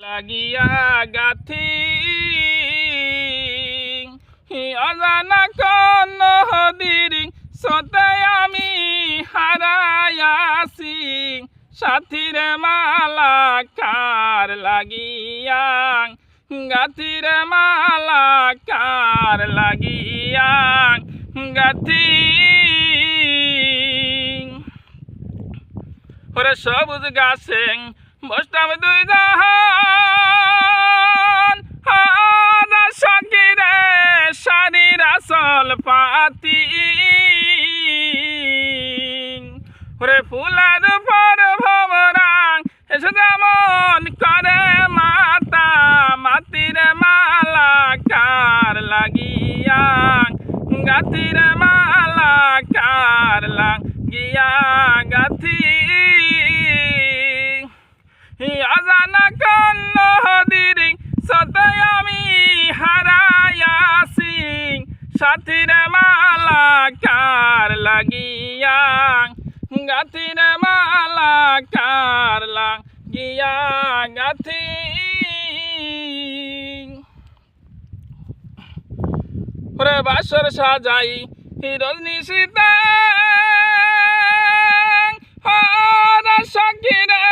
লাগিয়া গাথি অজানা কোন নদীর সোতে আমি হারায়াছি সাথীর মালা কার লাগিয়া গাথির মালা কার লাগিয়া গাথি ওরে সবুজ গাছে বসতাম দুই জাহান সকিরে শাড়ির আসল পাতি ওরে ফুলের পর ভবরাং এসে যেমন করে মাতা মাতির মালা কার লাগিয়া গাথির মালা কার লাগিয়া গাথি অজানা কোন নদীর সোতে আমি হারায়াছি সাথীর মালা কার লাগিয়া গাথির মালা কার লাগিয়া গাথি ওরে বাসর সাজাই রজনী সীতা সকিরে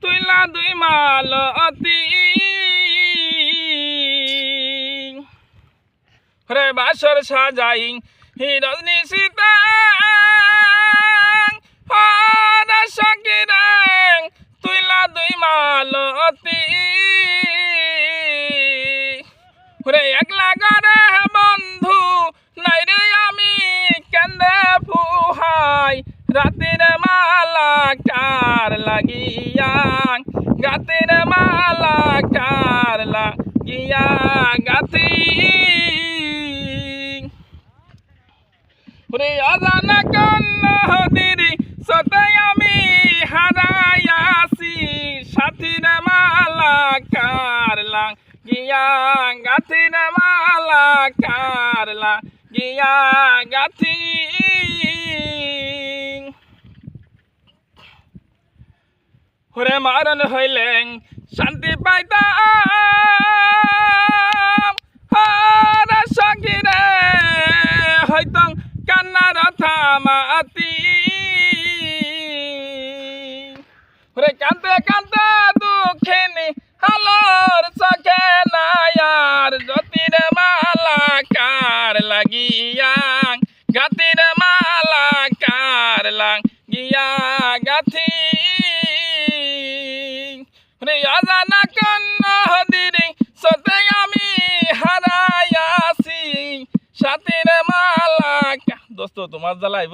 তুইলা দুই মালতি রে বাসর সাজাই রজনী সীতা সকিরে তুইলা দুই মালতি রে একলা করে বন্ধু নাই রে আমি কেন্দে ফুহাই রাতের মালা কার লাগিয়া গাতের মালা কার লাগিয়া গাতি রে অজানা কোন নদীর সোতে আমি হারায়াছি সাথীর মালা কার লাগিয়া গাথির মালা কার লাগিয়া গাথি ওরে মারণ হইলেন শান্তি পাইতাম সকিরে হইত কান্নার থামাতি ওরে কান্দে কান্দে দুঃখিনী হালোর চোখে নায়ার জ্যোতির মালা কার লাগিয়া গাতির মালা কার লাগিয়া গাথি অজানা কোন নদীর সোতে আমি হারায়াছি সাথীর মালা দোস্ত তোমার জ্বালাই